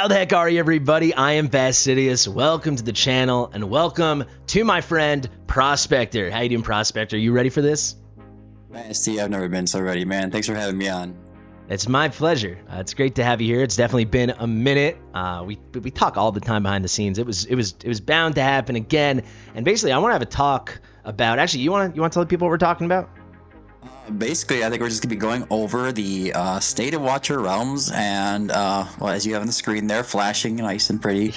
How the heck are you, everybody? I am Fastidious. Welcome to the channel, and welcome to my friend Prospector. How you doing, Prospector? You ready for this? Fasti, I've never been so ready, man. Thanks for having me on. It's my pleasure. It's great to have you here. It's definitely been a minute. We talk all the time behind the scenes. It was bound to happen again. And basically, I want to have a talk about. Actually, you want to tell the people what we're talking about? Basically, I think we're just gonna be going over the state of Watcher Realms, and well, as you have on the screen there, flashing nice and pretty.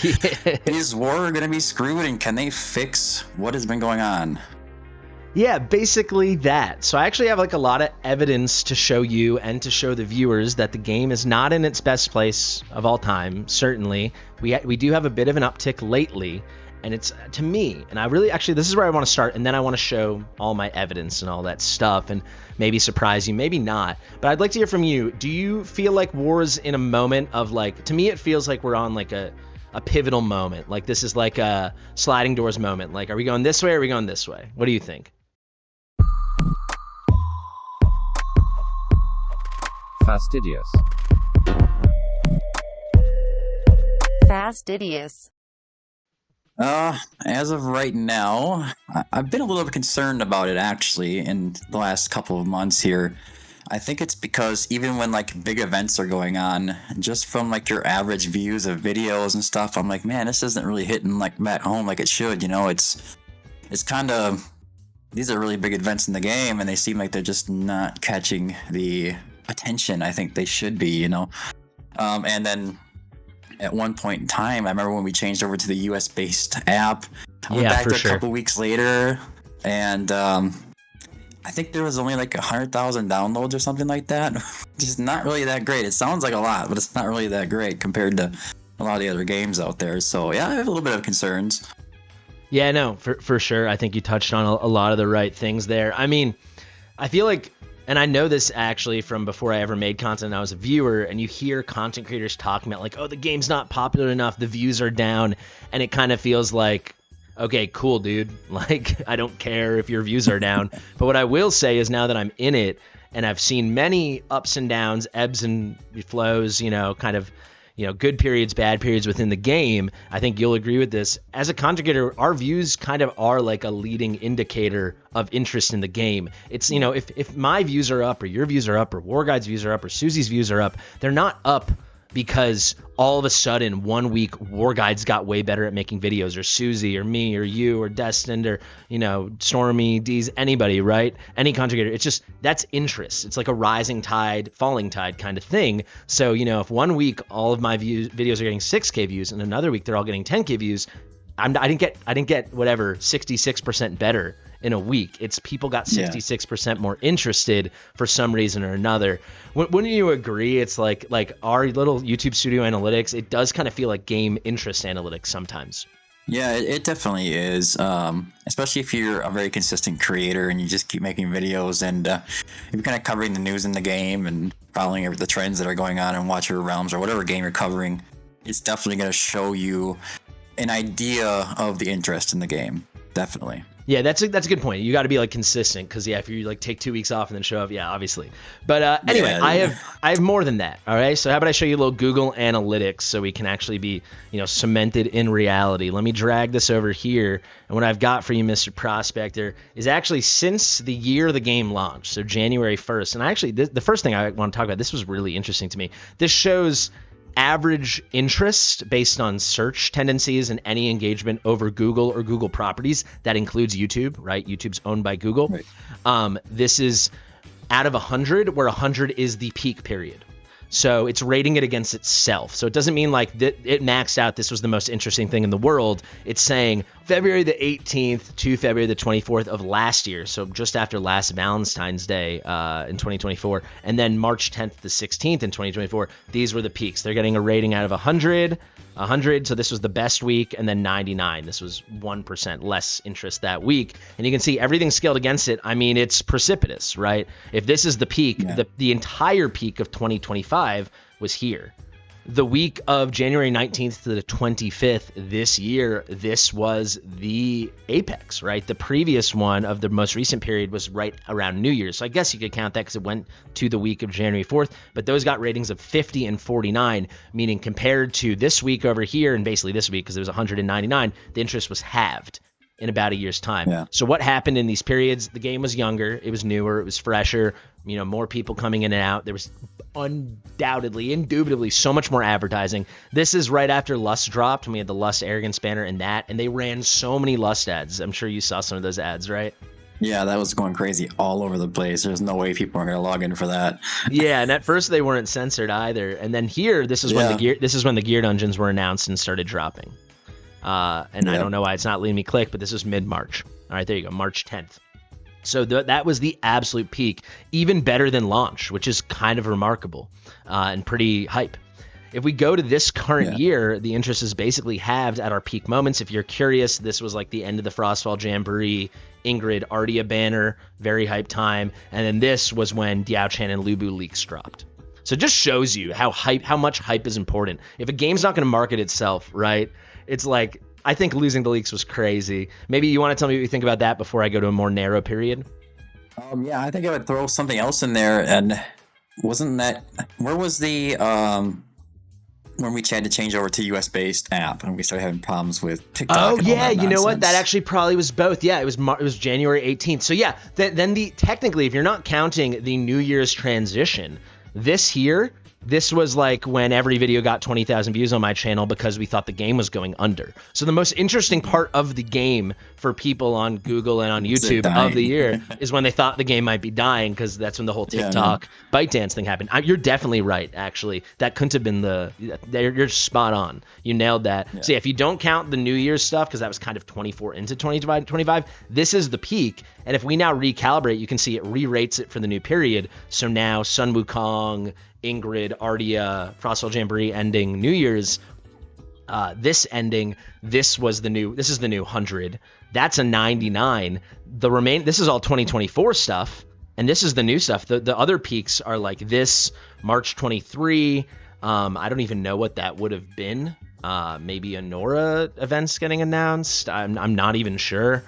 Is war gonna be screwed, and can they fix what has been going on? Yeah, basically that. So I actually have like a lot of evidence to show you and to show the viewers that the game is not in its best place of all time. Certainly, we do have a bit of an uptick lately. And it's, to me, and I really, actually, this is where I want to start, and then I want to show all my evidence and all that stuff, and maybe surprise you, maybe not. But I'd like to hear from you. Do you feel like war's in a moment of, like, to me, it feels like we're on, like, a pivotal moment. Like, this is like a sliding doors moment. Like, are we going this way or are we going this way? What do you think? Fastidious. Fastidious. As of right now, I've been a little bit concerned about it actually in the last couple of months here. I think it's because even when like big events are going on, just from like your average views of videos and stuff, I'm like, man, this isn't really hitting like back home like it should. You know, it's kind of, these are really big events in the game, and they seem like they're just not catching the attention I think they should be. You know, and then. At one point in time, I remember when we changed over to the US-based app. I went back there a couple weeks later, and I think there was only like 100,000 downloads or something like that. Just not really that great. It sounds like a lot, but it's not really that great compared to a lot of the other games out there. So yeah, I have a little bit of concerns. Yeah, no, for sure. I think you touched on a lot of the right things there. I mean, I feel like, and I know this actually from before I ever made content and I was a viewer, and you hear content creators talking about like, oh, the game's not popular enough, the views are down, and it kind of feels like, okay, cool, dude. Like, I don't care if your views are down. But what I will say is now that I'm in it and I've seen many ups and downs, ebbs and flows, you know, kind of, you know, good periods, bad periods within the game, I think you'll agree with this. As a content creator, our views kind of are like a leading indicator of interest in the game. It's, you know, if my views are up or your views are up or War Guide's views are up or Susie's views are up, they're not up because all of a sudden 1 week War Guides got way better at making videos, or Susie or me or you or Destined or, you know, Stormy, D's, anybody, right? Any content creator. It's just, that's interest. It's like a rising tide, falling tide kind of thing. So, you know, if 1 week all of my videos are getting 6K views and another week they're all getting 10K views, I didn't get whatever 66% better in a week. It's people got 66% more interested for some reason or another. Wouldn't you agree? It's like our little YouTube studio analytics, it does kind of feel like game interest analytics sometimes. Yeah, it definitely is. Especially if you're a very consistent creator and you just keep making videos, and you're kind of covering the news in the game and following the trends that are going on in Watcher Realms or whatever game you're covering. It's definitely going to show you an idea of the interest in the game. Definitely. Yeah, that's a good point. You got to be like consistent, because if you like take 2 weeks off and then show up, yeah, obviously. But anyway, yeah. I have more than that. All right, so how about I show you a little Google Analytics so we can actually be, you know, cemented in reality. Let me drag this over here, and what I've got for you, Mr. Prospector, is actually since the year the game launched, so January 1st. And actually, the first thing I want to talk about, this was really interesting to me. This shows average interest based on search tendencies and any engagement over Google or Google properties. That includes YouTube, right? YouTube's owned by Google. Right. This is out of 100, where 100 is the peak period. So it's rating it against itself. So it doesn't mean like it maxed out, this was the most interesting thing in the world. It's saying February the 18th to February the 24th of last year, so just after last Valentine's Day in 2024, and then March 10th to 16th in 2024, these were the peaks. They're getting a rating out of 100, so this was the best week, and then 99. This was 1% less interest that week. And you can see everything scaled against it. I mean, it's precipitous, right? If this is the peak, the entire peak of 2025 was here. the week of January 19th to the 25th this year, this was the apex, right? The previous one of the most recent period was right around New Year's. So I guess you could count that because it went to the week of January 4th, but those got ratings of 50 and 49, meaning compared to this week over here, and basically this week because it was 199, the interest was halved in about a year's time. Yeah. So what happened in these periods? The game was younger, it was newer, it was fresher, more people coming in and out. There was indubitably so much more advertising. This is right after Lust dropped, and we had the Lust Arrogance banner and they ran so many Lust ads. I'm sure you saw some of those ads, right? Yeah, that was going crazy all over the place. There's no way people are going to log in for that. Yeah, and at first they weren't censored either. And then here, this is when the gear dungeons were announced and started dropping. I don't know why it's not letting me click, but this is mid-March. All right, there you go, March 10th. So that was the absolute peak, even better than launch, which is kind of remarkable and pretty hype. If we go to this current year, the interest is basically halved at our peak moments. If you're curious, this was like the end of the Frostfall Jamboree, Ingrid, Ardia banner, very hype time. And then this was when Diao-Chan and Lubu leaks dropped. So it just shows you how much hype is important. If a game's not going to market itself, right, it's like, I think losing the leaks was crazy. Maybe you want to tell me what you think about that before I go to a more narrow period? Yeah, I think I would throw something else in there. And wasn't that, where was the, when we had to change over to US based app and we started having problems with TikTok? Oh and all yeah, that you know what? nonsense? That actually probably was both. Yeah, it was January 18th. So yeah, then technically, if you're not counting the New Year's transition, this was like when every video got 20,000 views on my channel because we thought the game was going under. So the most interesting part of the game for people on Google and on YouTube of the year is when they thought the game might be dying, because that's when the whole TikTok ByteDance thing happened. You're definitely right, actually. That couldn't have been you're spot on. You nailed that. Yeah. So yeah, if you don't count the New Year's stuff, because that was kind of 24 into 2025, this is the peak. And if we now recalibrate, you can see it re-rates it for the new period. So now Sun Wukong, Ingrid, Ardia, Frostfall Jamboree ending New Year's, this is the new 100. That's a 99. This is all 2024 stuff, and this is the new stuff. The other peaks are like this March 23. I don't even know what that would have been. Maybe a Nora events getting announced. I'm not even sure.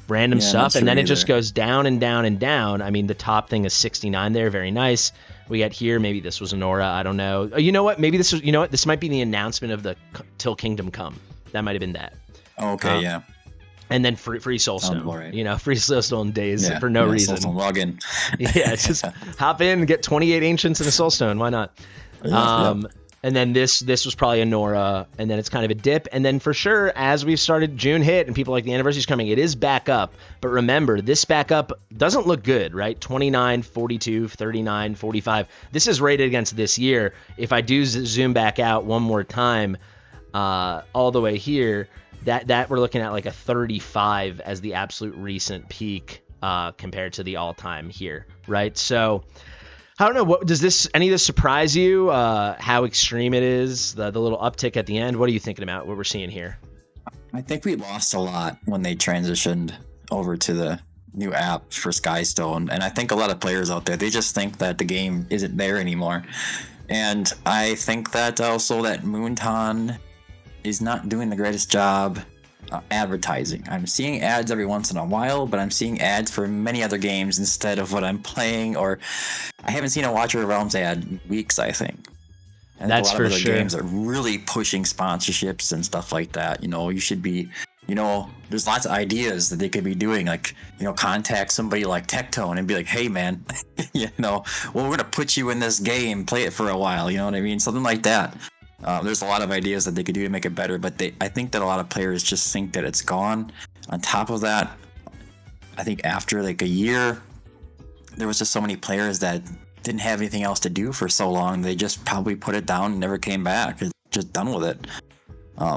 Random stuff, and then it just goes down and down and down. I mean, the top thing is 69 there, very nice. We got here, maybe this was Nora, I don't know. You know what? Maybe this might be the announcement of the Till Kingdom Come. That might have been that. Okay, yeah. And then free Soulstone. Right. Free Soulstone days for no reason. Soulstone login. Yeah, just hop in and get 28 Ancients and a Soulstone. Why not? And then this was probably a Nora, and then it's kind of a dip. And then for sure, as we've started, June hit, and people like the anniversary's coming, it is back up. But remember, this back up doesn't look good, right? 29, 42, 39, 45. This is rated against this year. If I do zoom back out one more time, all the way here, that we're looking at like a 35 as the absolute recent peak compared to the all-time here, right? So I don't know. What does any of this surprise you? How extreme it is? The little uptick at the end. What are you thinking about? What we're seeing here? I think we lost a lot when they transitioned over to the new app for Skystone, and I think a lot of players out there, they just think that the game isn't there anymore. And I think that also that Moonton is not doing the greatest job advertising. I'm seeing ads every once in a while, but I'm seeing ads for many other games instead of what I'm playing, or I haven't seen a Watcher of Realms ad in weeks, I think. And that's a lot for of other sure. games are really pushing sponsorships and stuff like that. You should be, there's lots of ideas that they could be doing, like, contact somebody like Tectone and be like, hey man, well, we're going to put you in this game, play it for a while, you know what I mean? Something like that. There's a lot of ideas that they could do to make it better, but I think that a lot of players just think that it's gone. On top of that, I think after like a year, there was just so many players that didn't have anything else to do for so long. They just probably put it down and never came back. Just done with it.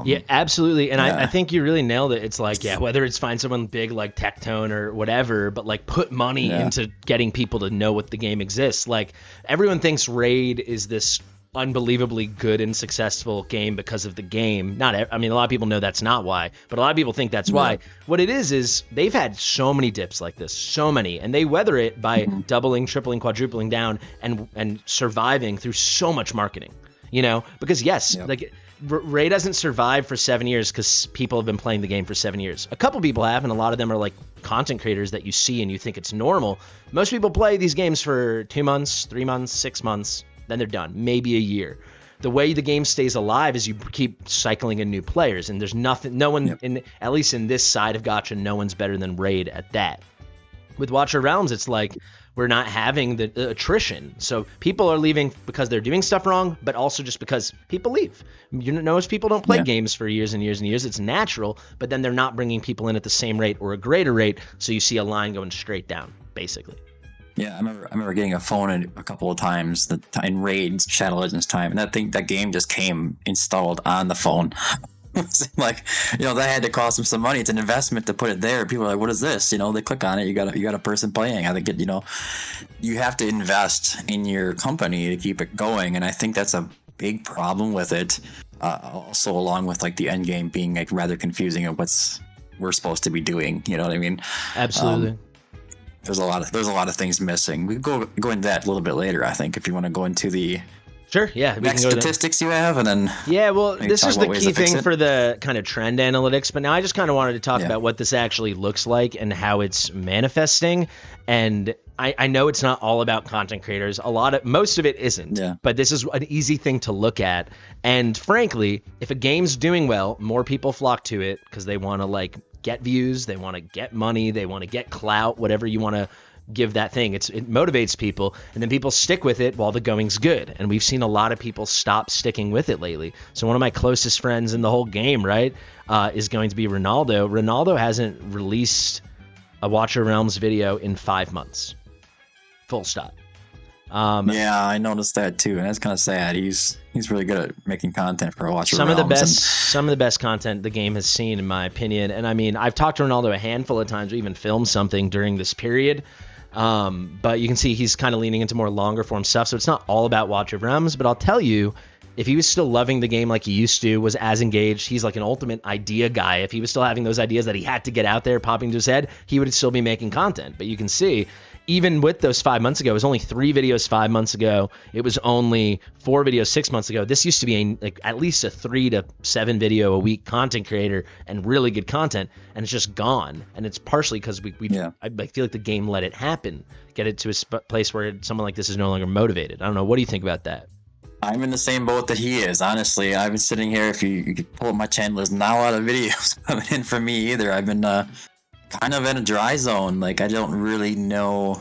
Yeah, absolutely. And I think you really nailed it. It's like, whether it's find someone big like Tectone or whatever, but like put money into getting people to know what the game exists. Like, everyone thinks Raid is this unbelievably good and successful game because of the game. A lot of people know that's not why, but a lot of people think that's why. What it is they've had so many dips like this, so many, and they weather it by doubling, tripling, quadrupling down and surviving through so much marketing. Because yes, like Raid doesn't survive for 7 years because people have been playing the game for 7 years. A couple people have, and a lot of them are like content creators that you see and you think it's normal. Most people play these games for 2 months, 3 months, 6 months, then they're done, maybe a year. The way the game stays alive is you keep cycling in new players, and there's no one at least in this side of Gacha, no one's better than Raid at that. With Watcher Realms, it's like we're not having the attrition. So people are leaving because they're doing stuff wrong, but also just because people leave. Most people don't play games for years and years and years. It's natural, but then they're not bringing people in at the same rate or a greater rate. So you see a line going straight down, basically. Yeah, I remember getting a phone a couple of times in Raid Shadow Legends time, and that game just came installed on the phone. Like, that had to cost them some money. It's an investment to put it there. People are like, "What is this?" They click on it. You got a person playing. I think you have to invest in your company to keep it going, and I think that's a big problem with it. Also, along with like the end game being like rather confusing of what's we're supposed to be doing. You know what I mean? Absolutely. There's a lot of things missing. We can go into that a little bit later. I think if you want to go into the sure, yeah. We next can go statistics you have, and then this is the key thing for the kind of trend analytics. But now I just kind of wanted to talk about what this actually looks like and how it's manifesting. And I know it's not all about content creators. Most of it isn't. Yeah. But this is an easy thing to look at. And frankly, if a game's doing well, more people flock to it because they want to like get views, they want to get money, they want to get clout, whatever you want to give that thing. It motivates people, and then people stick with it while the going's good. And we've seen a lot of people stop sticking with it lately. So one of my closest friends in the whole game, right, is going to be Ronaldo. Ronaldo hasn't released a Watcher Realms video in 5 months. Full stop. Yeah, I noticed that too, and that's kind of sad. He's really good at making content for a Watcher Realms. Some of the best content the game has seen, in my opinion. And I mean, I've talked to Ronaldo a handful of times. We even filmed something during this period. But you can see he's kind of leaning into more longer form stuff. So it's not all about Watcher of Realms, but I'll tell you, if he was still loving the game like he used to, was as engaged, he's like an ultimate idea guy. If he was still having those ideas that he had to get out there popping to his head, he would still be making content. But you can see, even with those 5 months ago, it was only 3 videos 5 months ago. It was only 4 videos 6 months ago. This used to be at least a 3 to 7 video a week content creator and really good content, and it's just gone. And it's partially because I feel like the game let it happen, get it to a place where someone like this is no longer motivated. I don't know. What do you think about that? I'm in the same boat that he is. Honestly, I've been sitting here. If you could pull up my channel, there's not a lot of videos coming in for me either. I've been kind of in a dry zone. Like, I don't really know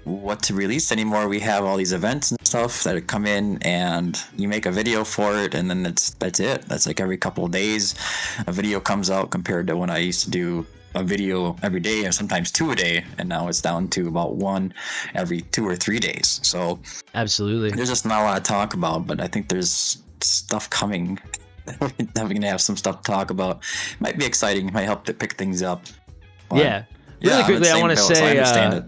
what to release anymore. We have all these events and stuff that come in, and you make a video for it, and then that's it. That's like every couple of days a video comes out, compared to when I used to do a video every day, or sometimes 2 a day, and now it's down to about 1 every 2 or 3 days. So absolutely, there's just not a lot to talk about, but I think there's stuff coming. We're going to have some stuff to talk about. Might be exciting. Might help to pick things up. But, really quickly, I want to say, I understand it.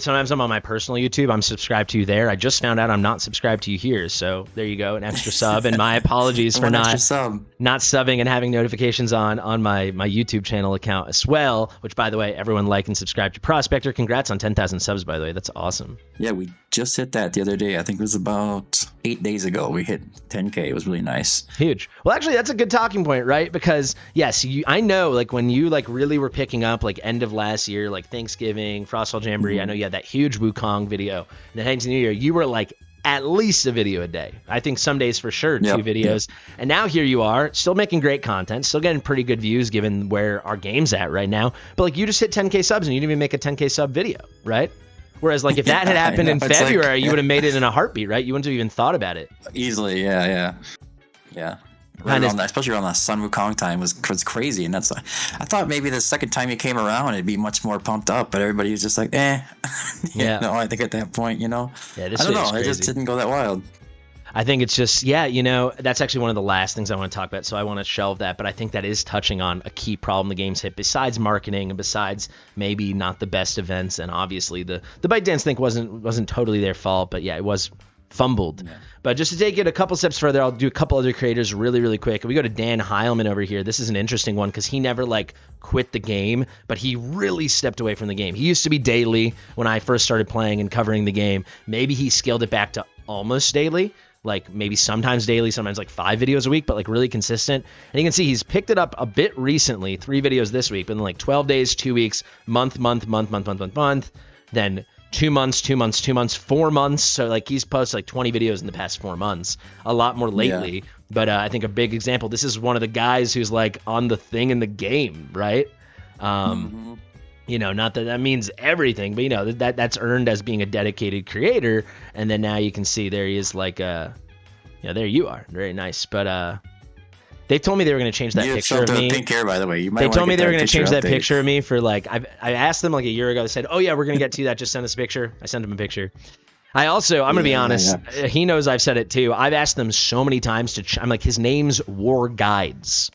Sometimes I'm on my personal YouTube. I'm subscribed to you there. I just found out I'm not subscribed to you here. So there you go, an extra sub. And my apologies for not subbing and having notifications on my YouTube channel account as well, which, by the way, everyone like and subscribe to Prospector. Congrats on 10,000 subs, by the way. That's awesome. Yeah, we just hit that the other day. I think it was about 8 days ago. We hit 10K. It was really nice. Huge. Well, actually, that's a good talking point, right? Because, yes, I know, like, when you, like, really were picking up, like, end of last year, like, Thanksgiving, Frostfall Jamboree, I know you had that huge Wukong video. And then heading to New Year, you were, like, at least a video a day. I think some days for sure, 2 videos. And now here you are, still making great content, still getting pretty good views given where our game's at right now. But, like, you just hit 10K subs and you didn't even make a 10K sub video, right? Whereas, like, if that had happened in February, you would have made it in a heartbeat, right? You wouldn't have even thought about it. Easily, yeah. Especially around that Sun Wukong time was crazy, and I thought maybe the second time you came around it'd be much more pumped up, but everybody was just like, I think at that point, I don't know, it just didn't go that wild. I think it's just, that's actually one of the last things I want to talk about, so I want to shelve that, but I think that is touching on a key problem the game's hit, besides marketing and besides maybe not the best events, and obviously the ByteDance thing wasn't totally their fault, but it was fumbled. Yeah. But just to take it a couple steps further, I'll do a couple other creators really, really quick. We go to Dan Hileman over here. This is an interesting one because he never quit the game, but he really stepped away from the game. He used to be daily when I first started playing and covering the game. Maybe he scaled it back to almost daily. like maybe sometimes daily, sometimes like 5 videos a week, but like really consistent. And you can see he's picked it up a bit recently, 3 videos this week, but then like 12 days, 2 weeks, month, then 2 months, 2 months, 2 months, 4 months. So like he's posted like 20 videos in the past 4 months, a lot more lately. But I think a big example, this is one of the guys who's like on the thing in the game, right? You know, not that that means everything, but you know, that's earned as being a dedicated creator. And then now you can see there he is, like, there you are. Very nice. But they told me they were going to change that picture of me. Pink hair, by the way. You might they told me they were going to change that update. picture of me for like, I asked them like a year ago. They said, oh yeah, we're going to get to that. Just send us a picture. I sent them a picture. I'm going to be honest. He knows I've said it too. I've asked them so many times I'm like, his name's War Guides.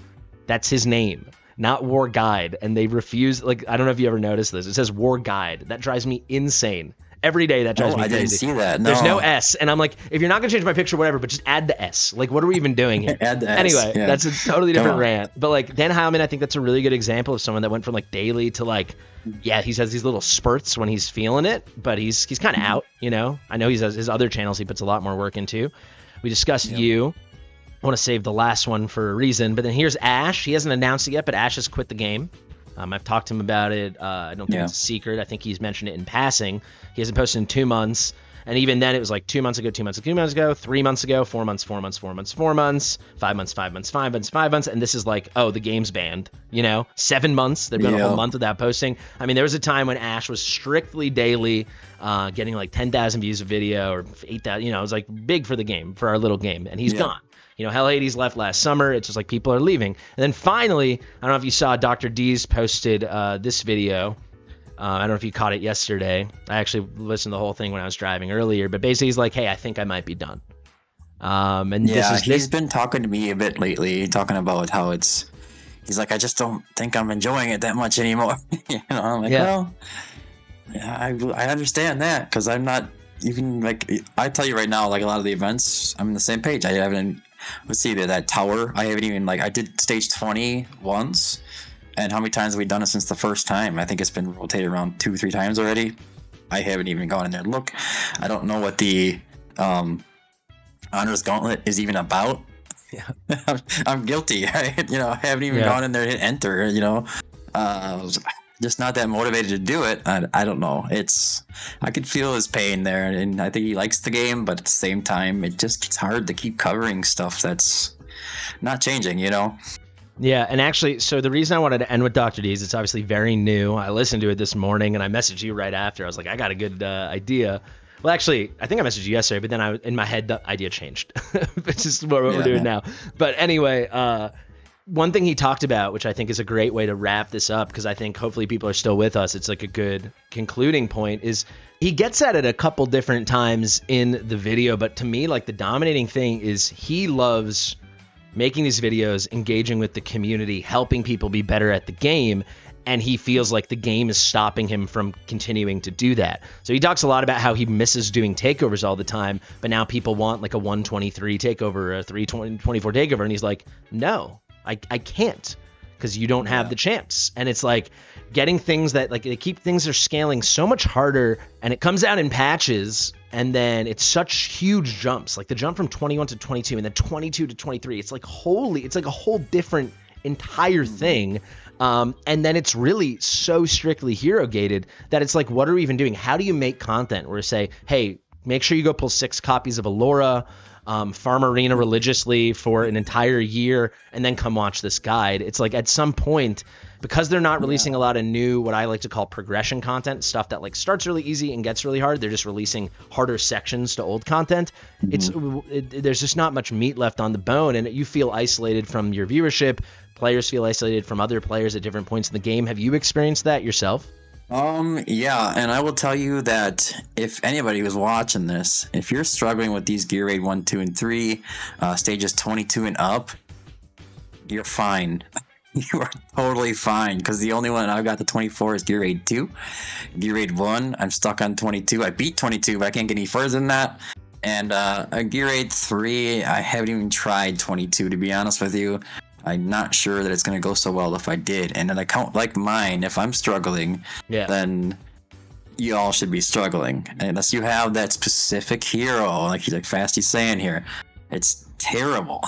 That's his name. Not War Guide, and they refuse. Like, I don't know if you ever noticed this. It says War Guide. That drives me insane. Every day that drives me crazy. I didn't see that. No. There's no S, and I'm like, if you're not gonna change my picture, whatever, but just add the S. Like, what are we even doing here? Add the S. Anyway, that's a totally different rant. But like Dan Hileman, I think that's a really good example of someone that went from like daily to like, yeah, he has these little spurts when he's feeling it, but he's kind of out. You know, I know he's his other channels he puts a lot more work into. We discussed you. I want to save the last one for a reason, but then here's Ash. He hasn't announced it yet, but Ash has quit the game. I've talked to him about it. I don't think it's a secret. I think he's mentioned it in passing. He hasn't posted in 2 months, and even then it was like 2 months ago, 2 months ago, 2 months ago, 3 months ago, 4 months, 4 months, 4 months, 4 months, 5 months, 5 months, 5 months, 5 months, and this is like, oh, the game's banned. You know, 7 months. They've been a whole month without posting. I mean, there was a time when Ash was strictly daily, getting like 10,000 views a video or 8,000. You know, it was like big for the game, for our little game, and he's gone. You know, Hell Hades left last summer. It's just like people are leaving. And then finally, I don't know if you saw Dr. D's posted this video. I don't know if you caught it yesterday. I actually listened to the whole thing when I was driving earlier. But basically, he's like, hey, I think I might be done. And he's been talking to me a bit lately, talking about how he's like, I just don't think I'm enjoying it that much anymore. You know, I'm like, well, yeah, I understand that, because I'm not even like, I tell you right now, like a lot of the events, I'm on the same page. I haven't. Let's see, that tower, I haven't even, like, I did stage 20 once, and how many times have we done it since the first time? I think it's been rotated around 2-3 times already. I haven't even gone in there. Look, I don't know what the Honors Gauntlet is even about. Yeah, I'm guilty. You know, I haven't even gone in there and hit enter, you know. Just not that motivated to do it. I don't know. I could feel his pain there, and I think he likes the game, but at the same time, it just gets hard to keep covering stuff that's not changing, you know? Yeah, and actually, so the reason I wanted to end with Dr. D's, it's obviously very new. I listened to it this morning, and I messaged you right after. I was like, I got a good idea. Well, actually, I think I messaged you yesterday, but then in my head, the idea changed, which is what we're doing now. But anyway, one thing he talked about, which I think is a great way to wrap this up, because I think hopefully people are still with us, it's like a good concluding point, is he gets at it a couple different times in the video, but to me, like, the dominating thing is he loves making these videos, engaging with the community, helping people be better at the game, and he feels like the game is stopping him from continuing to do that. So he talks a lot about how he misses doing takeovers all the time, but now people want like a 123 takeover or a 324 takeover, and he's like, no, I can't, because you don't have the champs. And it's like getting things that, like, they keep things are scaling so much harder, and it comes out in patches, and then it's such huge jumps, like the jump from 21 to 22 and then 22 to 23. It's like it's like a whole different entire thing. And then it's really so strictly hero gated that it's like, what are we even doing? How do you make content where you say, hey, make sure you go pull 6 copies of Allura, farm Arena religiously for an entire year, and then come watch this guide? It's like, at some point, because they're not releasing a lot of new, what I like to call progression content, stuff that like starts really easy and gets really hard, they're just releasing harder sections to old content. There's just not much meat left on the bone, and you feel isolated from your viewership. Players feel isolated from other players at different points in the game. Have you experienced that yourself? Yeah, and I will tell you that if anybody was watching this, if you're struggling with these gear raid 1, 2, and 3, stages 22 and up, you're fine. You are totally fine, because the only one I've got the 24 is gear raid 2. Gear raid 1, I'm stuck on 22. I beat 22, but I can't get any further than that. And gear raid 3, I haven't even tried 22, to be honest with you. I'm not sure that it's going to go so well if I did. And an account like mine, if I'm struggling, then you all should be struggling unless you have that specific hero, like Fasti's saying here. It's terrible.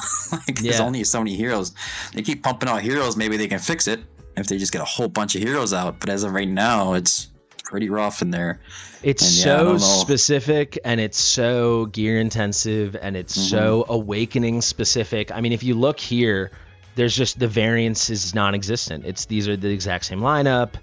There's only so many heroes. They keep pumping out heroes. Maybe they can fix it if they just get a whole bunch of heroes out. But as of right now, it's pretty rough in there. It's so specific, and it's so gear intensive, and it's so awakening specific. I mean, if you look here, there's just the variance is non-existent. These are the exact same lineup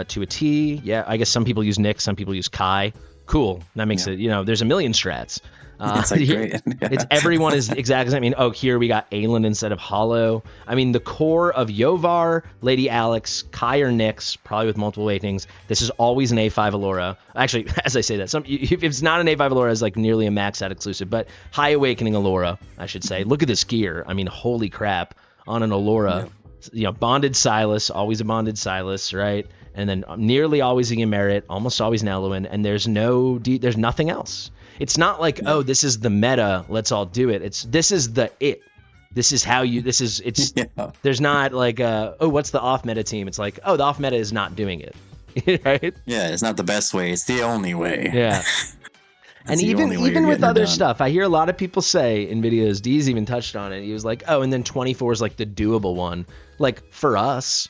to a T. Yeah, I guess some people use Nick, some people use Kai. Cool. That makes it, there's a million strats. It's great. It's everyone is exactly. I mean, here we got Aelin instead of Hollow. I mean, the core of Yovar, Lady Alex, Kai or Nyx, probably with multiple awakenings. This is always an A5 Allura. Actually, as I say that, if it's not an A5 Allura, it's like nearly a max out exclusive, but high awakening Allura, I should say. Look at this gear. I mean, holy crap on an Allura. Yeah. Bonded Silas, always a bonded Silas, right? And then nearly always a Merit, almost always an Eluin, and there's nothing else. It's not like, this is the meta, let's all do it. This is how you, there's not like, what's the off meta team? It's like, the off meta is not doing it. Right? Yeah, it's not the best way. It's the only way. Yeah. And even with other stuff, I hear a lot of people say in videos, D's even touched on it. He was like, and then 24 is like the doable one. Like for us,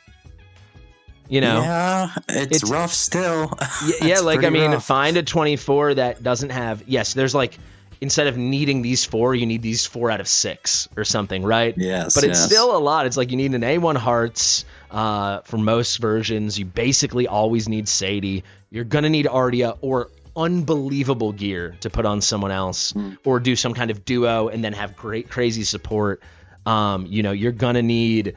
Yeah, it's rough still. Yeah, like, I mean, rough. find a 24 that doesn't have, there's like, instead of needing these 4, you need these 4 out of 6 or something, right? Yes. But it's still a lot. It's like you need an A1 Hearts for most versions. You basically always need Sadie. You're going to need Ardia or unbelievable gear to put on someone else or do some kind of duo and then have great, crazy support. You're going to need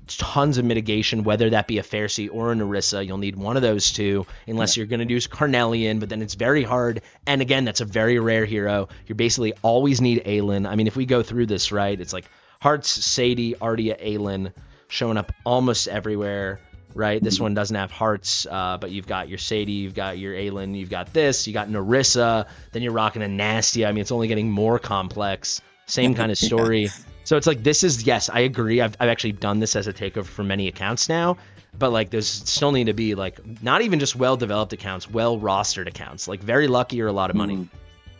tons of mitigation, whether that be a Pharisee or a Narissa. You'll need one of those two, unless you're going to do Carnelian, but then it's very hard. And again, that's a very rare hero. You basically always need Aelin. I mean, if we go through this, right, it's like Hearts, Sadie, Ardia, Aelin showing up almost everywhere, right? This one doesn't have Hearts, but you've got your Sadie, you've got your Aelin, you've got this, you got Narissa, then you're rocking a Nastia. I mean, it's only getting more complex. Same kind of story. So it's like, this is, yes, I agree. I've actually done this as a takeover for many accounts now, but like there's still need to be like, not even just well-developed accounts, well-rostered accounts, like very lucky or a lot of money.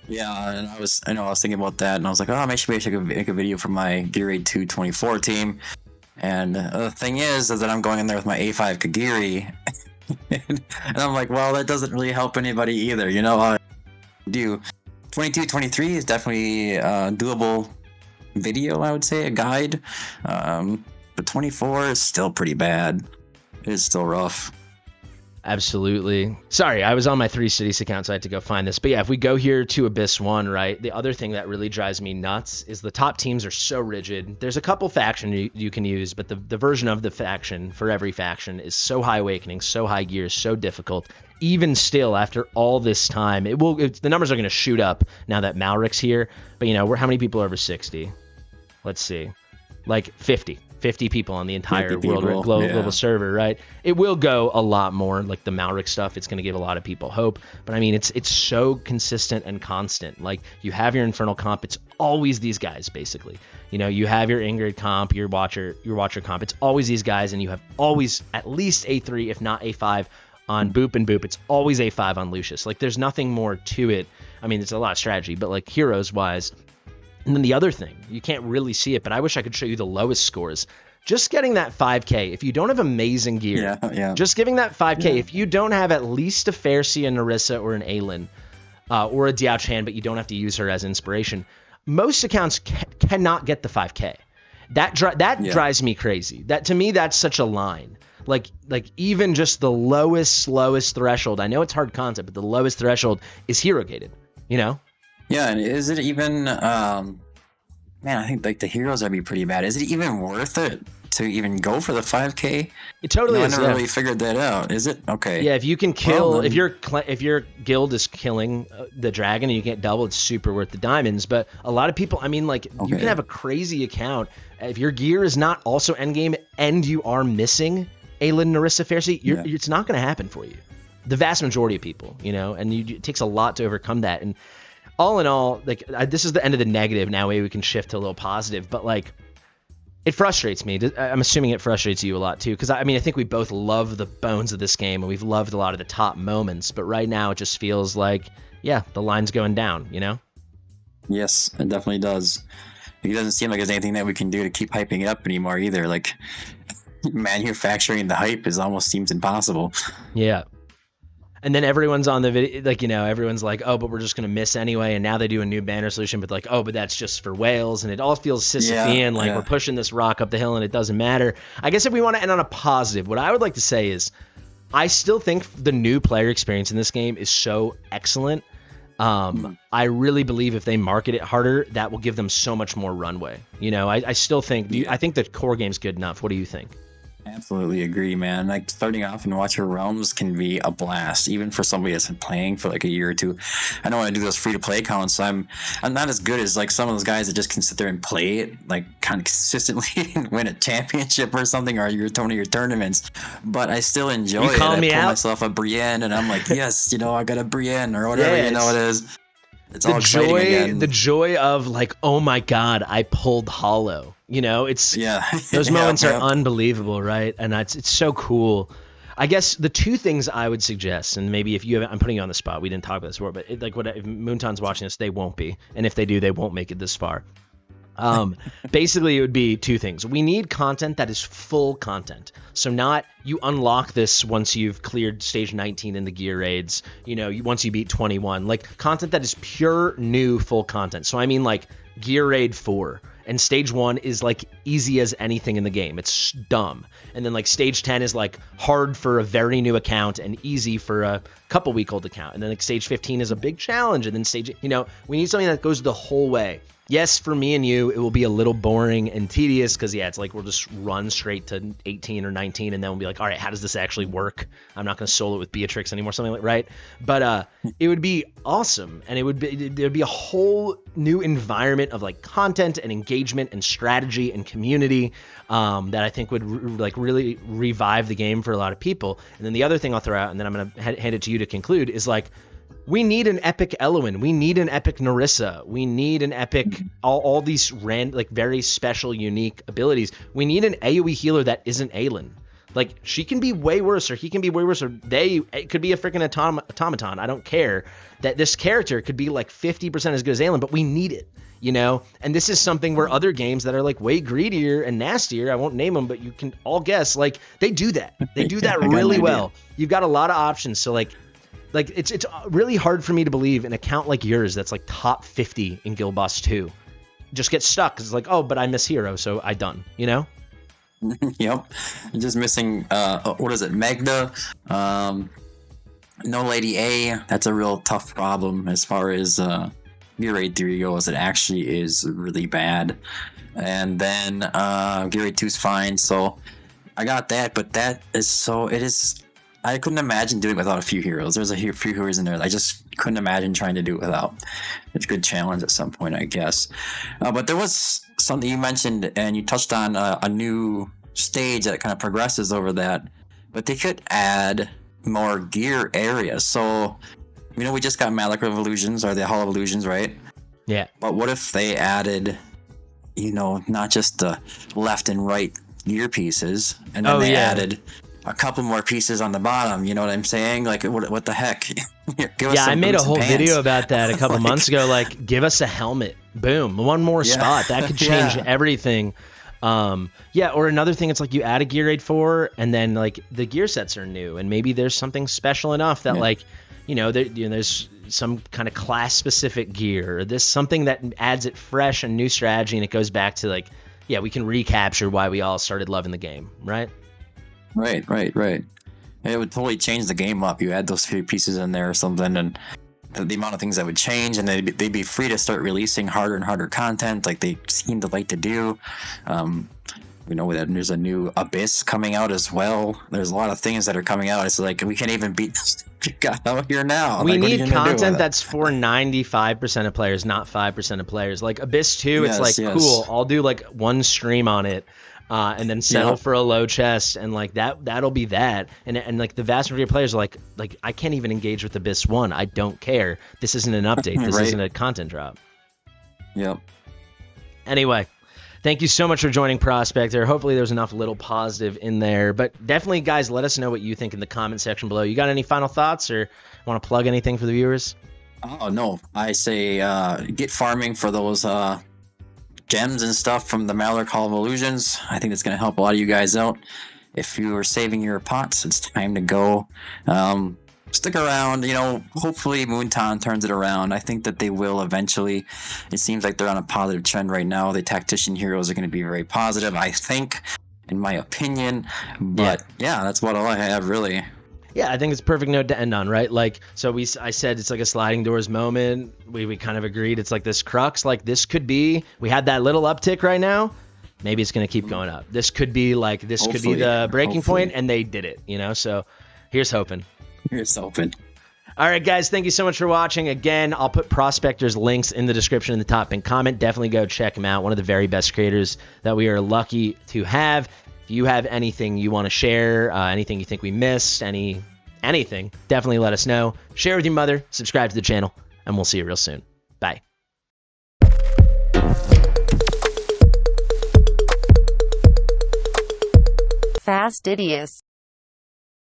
Yeah, and I was thinking about that, and I was like, maybe I should make a video for my Gear Raid 2 24 team. And the thing is that I'm going in there with my A5 Kagiri, and I'm like, well, that doesn't really help anybody either, do 22 23 is definitely doable video, I would say, a guide, but 24 is still pretty bad. It's still rough. Absolutely. Sorry, I was on my 3 cities account, so I had to go find this. But yeah, if we go here to Abyss 1, right, the other thing that really drives me nuts is the top teams are so rigid. There's a couple faction you can use, but the version of the faction for every faction is so high awakening, so high gear, so difficult. Even still, after all this time, the numbers are going to shoot up now that Malric's here. But, how many people are over 60? Let's see. Like 50 people on the entire global server, right? It will go a lot more, like the Malric stuff. It's going to give a lot of people hope. But I mean, it's so consistent and constant. Like, you have your Infernal comp. It's always these guys, basically. You have your Ingrid comp, your Watcher comp. It's always these guys, and you have always at least A3, if not A5, on Boop and Boop. It's always A5 on Lucius. Like, there's nothing more to it. I mean, it's a lot of strategy, but like heroes-wise. And then the other thing, you can't really see it, but I wish I could show you the lowest scores. Just getting that 5K, if you don't have amazing gear, just giving that 5K, if you don't have at least a Pharisee, a Narissa, or an Aelin, or a Diao Chan, but you don't have to use her as inspiration, most accounts cannot get the 5K. That drives me crazy. That, to me, that's such a line. Like even just the lowest threshold, I know it's hard concept, but the lowest threshold is hero gated, Yeah, and is it even, man, I think like the heroes would be pretty bad. Is it even worth it to even go for the 5K? It totally is. I never really figured that out. Is it? Okay. Yeah, if you can kill, if your guild is killing the dragon and you can't double, it's super worth the diamonds. But a lot of people, I mean, like, you can have a crazy account. If your gear is not also endgame and you are missing Aelin, Narissa, Pharisee, it's not going to happen for you. The vast majority of people, and it takes a lot to overcome that. And all in all, like, this is the end of the negative. Now maybe we can shift to a little positive, but like, It frustrates me. I'm assuming it frustrates you a lot too, because I mean, I think we both love the bones of this game, and we've loved a lot of the top moments. But right now, it just feels like, yeah, the line's going down. You know? Yes, it definitely does. It doesn't seem like there's anything that we can do to keep hyping it up anymore either. Like manufacturing the hype almost seems impossible. Yeah. And then everyone's on the video, like, you know, everyone's like, oh, but we're just going to miss anyway. And now they do a new banner solution, but like, oh, but that's just for whales. And it all feels Sisyphean, like we're pushing this rock up the hill and it doesn't matter. I guess if we want to end on a positive, what I would like to say is I still think the new player experience in this game is so excellent. I really believe if they market it harder, that will give them so much more runway. You know, I still think, I think the core game's good enough. What do you think? Absolutely agree, man. Like starting off in Watcher Realms can be a blast, even for somebody that's been playing for like a year or two. I know when I do those free to play accounts, so I'm not as good as like some of those guys that just can sit there and play it like kind of consistently and win a championship or something, or your tournaments. But I still enjoy it. I pull myself a Brienne, and I'm like, yes, you know, I got a Brienne or whatever, you know it is. It's all exciting again. The joy of like, oh my god, I pulled hollow. You know, it's those moments are unbelievable, right? And it's so cool. I guess the two things I would suggest, and maybe if you haven't, I'm putting you on the spot. We didn't talk about this before, but if Moonton's watching this, they won't be, and if they do, they won't make it this far. Basically, it would be two things. We need content that is full content. So not you unlock this once you've cleared stage 19 in the gear raids, you know, once you beat 21, like content that is pure new full content. So I mean like gear raid 4 and stage 1 is like easy as anything in the game. It's dumb. And then like stage 10 is like hard for a very new account and easy for a couple week old account. And then like stage 15 is a big challenge. And then stage, you know, we need something that goes the whole way. Yes, for me and you, it will be a little boring and tedious because, yeah, it's like we'll just run straight to 18 or 19 and then we'll be like, all right, how does this actually work? I'm not going to solo it with Beatrix anymore, something like right? But it would be awesome, and there'd be a whole new environment of like content and engagement and strategy and community that I think would really revive the game for a lot of people. And then the other thing I'll throw out, and then I'm going to hand it to you to conclude, is like, we need an epic Eloin. We need an epic Narissa. We need an epic, all these like very special, unique abilities. We need an AoE healer that isn't Aelin. Like, she can be way worse, or he can be way worse, or it could be a freaking automaton. I don't care. That this character could be like 50% as good as Aelin, but we need it, you know? And this is something where other games that are like way greedier and nastier, I won't name them, but you can all guess, like, they do that. They do that really well. You've got a lot of options, so like it's really hard for me to believe an account like yours that's like top 50 in Guild Boss 2 just gets stuck because it's like, oh, but I miss hero, so I done, you know? Yep. I'm just missing what is it, Magda? No Lady A. That's a real tough problem as far as Gear Raid 3 goes. It actually is really bad. And then Gear Raid 2 is fine, so I got that, but that is I couldn't imagine doing it without a few heroes. There's a few heroes in there that I just couldn't imagine trying to do it without. It's a good challenge at some point, I guess. But there was something you mentioned, and you touched on a new stage that kind of progresses over that. But they could add more gear areas. So, you know, we just got Malic Revolutions, or the Hall of Illusions, right? Yeah. But what if they added, you know, not just the left and right gear pieces, and then they added a couple more pieces on the bottom, you know what I'm saying? Like, what the heck? I made a whole video about that a couple months ago. Like, give us a helmet. Boom. One more spot. That could change everything. Or another thing, it's like you add a Gear Raid 4, and then, like, the gear sets are new, and maybe there's something special enough that, like, you know, there's some kind of class-specific gear, or this something that adds it fresh and new strategy, and it goes back to, like, yeah, we can recapture why we all started loving the game, right? Right. It would totally change the game up. You add those few pieces in there or something, and the amount of things that would change, and they'd be free to start releasing harder and harder content like they seem to like to do. You know, there's a new Abyss coming out as well. There's a lot of things that are coming out. It's like, we can't even beat this you got out here now. We need content that's for 95% of players, not 5% of players. Like Abyss 2, it's like, cool, I'll do like one stream on it. And then settle for a low chest, and like that'll be that. And like the vast majority of players are like I can't even engage with Abyss 1. I don't care. This isn't an update. This isn't a content drop. Yep. Anyway, Thank you so much for joining Prospector. Hopefully there's enough little positive in there. But definitely, guys, let us know what you think in the comment section below. You got any final thoughts or want to plug anything for the viewers? Oh, no. I say get farming for those gems and stuff from the Mallard Hall of Illusions. I think it's going to help a lot of you guys out. If you are saving your pots, it's time to go. Stick around, hopefully Moonton turns it around. I think that they will eventually. It seems like they're on a positive trend right now. The tactician heroes are going to be very positive, I think, in my opinion. But yeah, that's what all I have, really. Yeah, I think it's a perfect note to end on, right? Like, so I said it's like a sliding doors moment. We kind of agreed it's like this crux. Like, this could be, we had that little uptick right now. Maybe it's going to keep going up. This could be like, could be the breaking point, and they did it, So here's hoping. Here's open. All right, guys, thank you so much for watching. Again, I'll put Prospector's links in the description in the top and comment. Definitely go check him out. One of the very best creators that we are lucky to have. If you have anything you want to share, anything you think we missed, anything, definitely let us know. Share with your mother, subscribe to the channel, and we'll see you real soon. Bye. Fastidious.